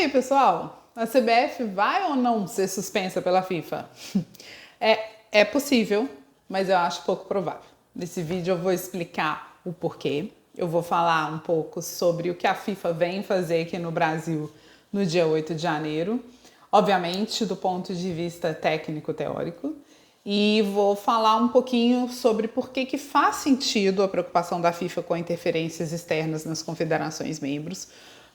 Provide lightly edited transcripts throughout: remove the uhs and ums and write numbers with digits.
aí, pessoal? A CBF vai ou não ser suspensa pela FIFA? É possível, mas eu acho pouco provável. Nesse vídeo eu vou explicar o porquê. Eu vou falar um pouco sobre o que a FIFA vem fazer aqui no Brasil no dia 8 de janeiro. Obviamente, do ponto de vista técnico-teórico. E vou falar um pouquinho sobre por que faz sentido a preocupação da FIFA com interferências externas nas confederações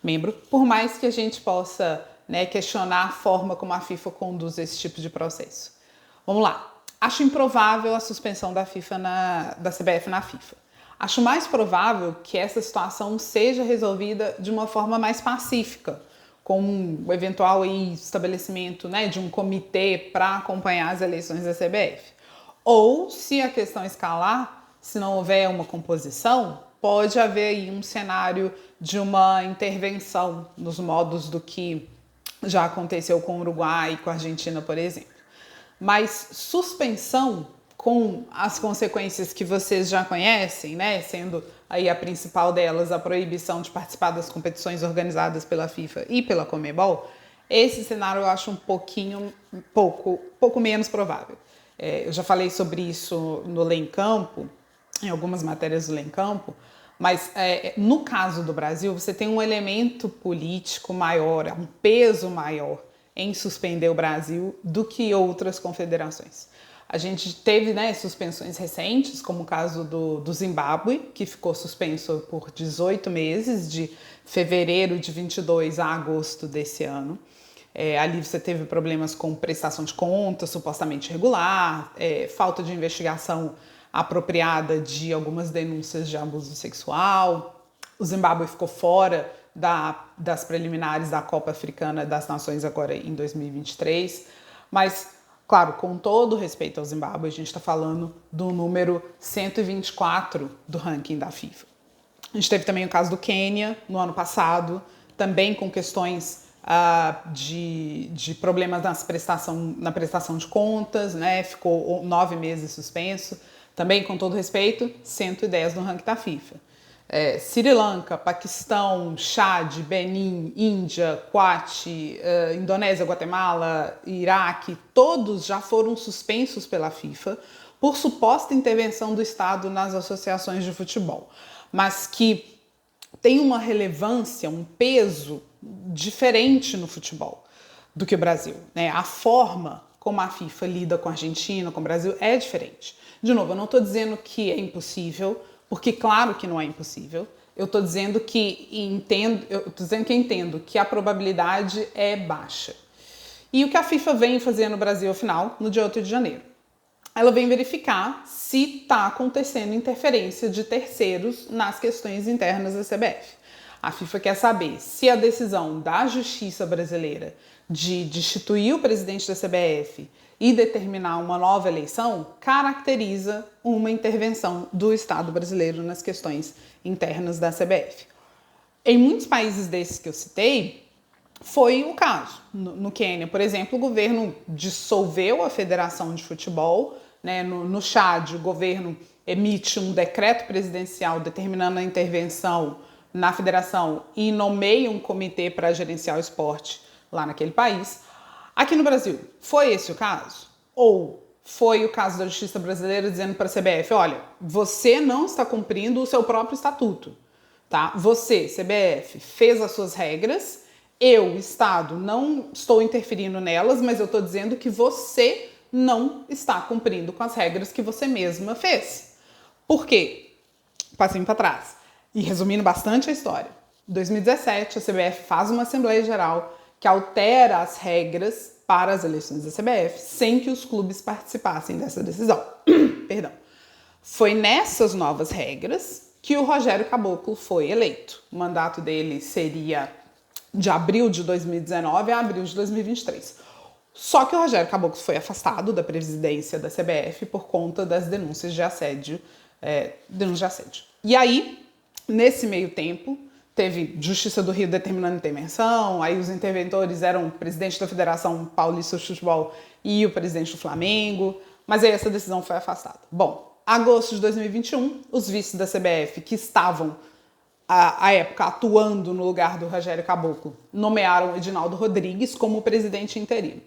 membro, por mais que a gente possa, questionar a forma como a FIFA conduz esse tipo de processo. Vamos lá. Acho improvável a suspensão da CBF na FIFA. Acho mais provável que essa situação seja resolvida de uma forma mais pacífica, com o eventual estabelecimento de um comitê para acompanhar as eleições da CBF. Ou, se a questão escalar, se não houver uma composição, pode haver aí um cenário de uma intervenção nos modos do que já aconteceu com o Uruguai e com a Argentina, por exemplo. Mas suspensão, com as consequências que vocês já conhecem, sendo aí a principal delas a proibição de participar das competições organizadas pela FIFA e pela Conmebol, esse cenário eu acho pouco menos provável. Eu já falei sobre isso no Lei em Campo, em algumas matérias do Lei em Campo, mas no caso do Brasil, você tem um elemento político maior, um peso maior em suspender o Brasil do que outras confederações. A gente teve suspensões recentes, como o caso do Zimbábue, que ficou suspenso por 18 meses, de fevereiro de 22 a agosto desse ano. Ali você teve problemas com prestação de contas supostamente irregular, falta de investigação apropriada de algumas denúncias de abuso sexual. O Zimbábue ficou fora das preliminares da Copa Africana das Nações agora em 2023, mas, claro, com todo respeito ao Zimbábue, a gente está falando do número 124 do ranking da FIFA. A gente teve também o caso do Quênia no ano passado, também com questões de problemas na prestação de contas, ficou 9 meses suspenso. Também, com todo respeito, 110 no ranking da FIFA. Sri Lanka, Paquistão, Chad, Benin, Índia, Kuwait, Indonésia, Guatemala, Iraque, todos já foram suspensos pela FIFA por suposta intervenção do Estado nas associações de futebol, mas que tem uma relevância, um peso diferente no futebol do que o Brasil. A forma como a FIFA lida com a Argentina, com o Brasil, é diferente. De novo, eu não estou dizendo que é impossível, porque claro que não é impossível. Eu estou dizendo que entendo que a probabilidade é baixa. E o que a FIFA vem fazer no Brasil, afinal, no dia 8 de janeiro? Ela vem verificar se está acontecendo interferência de terceiros nas questões internas da CBF. A FIFA quer saber se a decisão da Justiça brasileira de destituir o presidente da CBF e determinar uma nova eleição caracteriza uma intervenção do Estado brasileiro nas questões internas da CBF. Em muitos países desses que eu citei, foi o caso. No Quênia, por exemplo, o governo dissolveu a Federação de Futebol. No Chad, o governo emite um decreto presidencial determinando a intervenção na federação e nomeia um comitê para gerenciar o esporte lá naquele país. Aqui no Brasil, foi esse o caso? Ou foi o caso da Justiça brasileira dizendo para a CBF, olha, você não está cumprindo o seu próprio estatuto, tá? Você, CBF, fez as suas regras, eu, Estado, não estou interferindo nelas, mas eu estou dizendo que você não está cumprindo com as regras que você mesma fez. Por quê? Passinho para trás. E resumindo bastante a história, em 2017 a CBF faz uma Assembleia Geral que altera as regras para as eleições da CBF sem que os clubes participassem dessa decisão. Perdão. Foi nessas novas regras que o Rogério Caboclo foi eleito. O mandato dele seria de abril de 2019 a abril de 2023. Só que o Rogério Caboclo foi afastado da presidência da CBF por conta das denúncias de assédio. E aí, nesse meio tempo, teve Justiça do Rio determinando intervenção, aí os interventores eram o presidente da Federação Paulista de Futebol e o presidente do Flamengo, mas aí essa decisão foi afastada. Bom, agosto de 2021, os vices da CBF que estavam à época atuando no lugar do Rogério Caboclo, nomearam Edinaldo Rodrigues como presidente interino.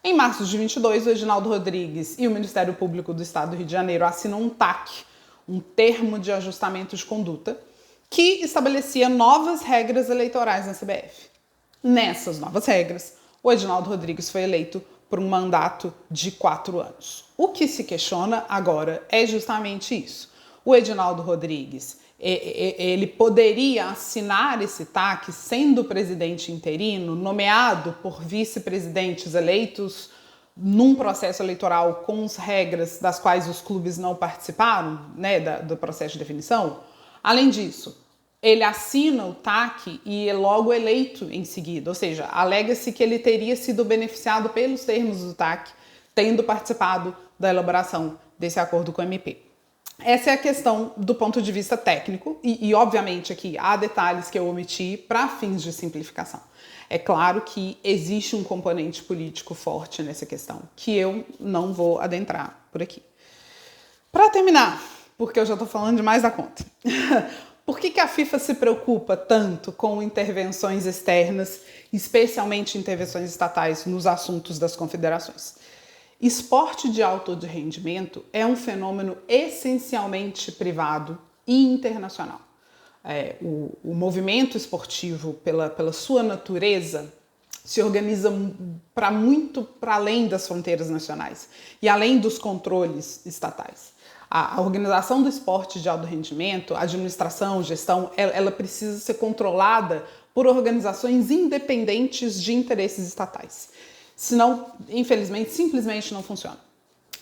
Em março de 22, o Edinaldo Rodrigues e o Ministério Público do Estado do Rio de Janeiro assinam um TAC, um termo de ajustamento de conduta, que estabelecia novas regras eleitorais na CBF. Nessas novas regras, o Edinaldo Rodrigues foi eleito por um mandato de 4 anos. O que se questiona agora é justamente isso. O Edinaldo Rodrigues, ele poderia assinar esse TAC sendo presidente interino, nomeado por vice-presidentes eleitos num processo eleitoral com as regras das quais os clubes não participaram, né, do processo de definição. Além disso, ele assina o TAC e é logo eleito em seguida, ou seja, alega-se que ele teria sido beneficiado pelos termos do TAC, tendo participado da elaboração desse acordo com o MP. Essa é a questão do ponto de vista técnico e obviamente, aqui há detalhes que eu omiti para fins de simplificação. É claro que existe um componente político forte nessa questão, que eu não vou adentrar por aqui. Para terminar, porque eu já estou falando demais da conta, por que a FIFA se preocupa tanto com intervenções externas, especialmente intervenções estatais, nos assuntos das confederações? Esporte de alto rendimento é um fenômeno essencialmente privado e internacional. O movimento esportivo, pela sua natureza, se organiza muito para além das fronteiras nacionais e além dos controles estatais. A organização do esporte de alto rendimento, a administração, gestão, ela precisa ser controlada por organizações independentes de interesses estatais. Senão, infelizmente, simplesmente não funciona.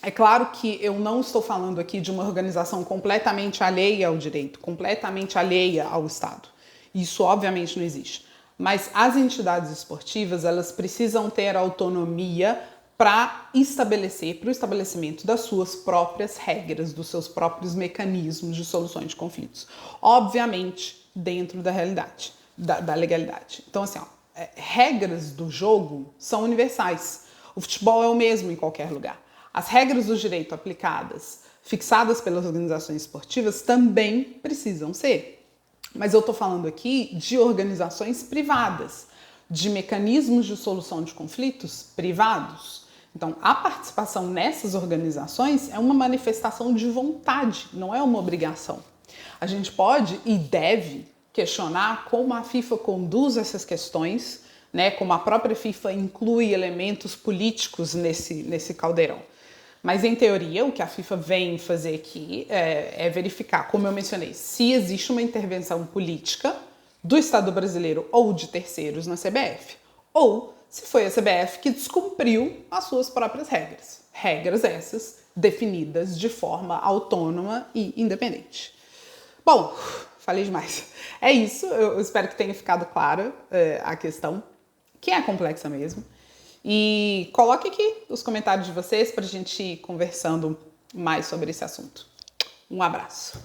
É claro que eu não estou falando aqui de uma organização completamente alheia ao direito, completamente alheia ao Estado. Isso, obviamente, não existe. Mas as entidades esportivas, elas precisam ter autonomia para o estabelecimento das suas próprias regras, dos seus próprios mecanismos de solução de conflitos. Obviamente, dentro da realidade, da legalidade. Então, assim, regras do jogo são universais. O futebol é o mesmo em qualquer lugar. As regras do direito aplicadas, fixadas pelas organizações esportivas, também precisam ser. Mas eu estou falando aqui de organizações privadas, de mecanismos de solução de conflitos privados. Então, a participação nessas organizações é uma manifestação de vontade, não é uma obrigação. A gente pode e deve questionar como a FIFA conduz essas questões, né, como a própria FIFA inclui elementos políticos nesse caldeirão. Mas, em teoria, o que a FIFA vem fazer aqui é verificar, como eu mencionei, se existe uma intervenção política do Estado brasileiro ou de terceiros na CBF, ou se foi a CBF que descumpriu as suas próprias regras. Regras essas definidas de forma autônoma e independente. Bom, falei demais. É isso, eu espero que tenha ficado clara a questão, que é complexa mesmo. E coloque aqui os comentários de vocês para a gente ir conversando mais sobre esse assunto. Um abraço.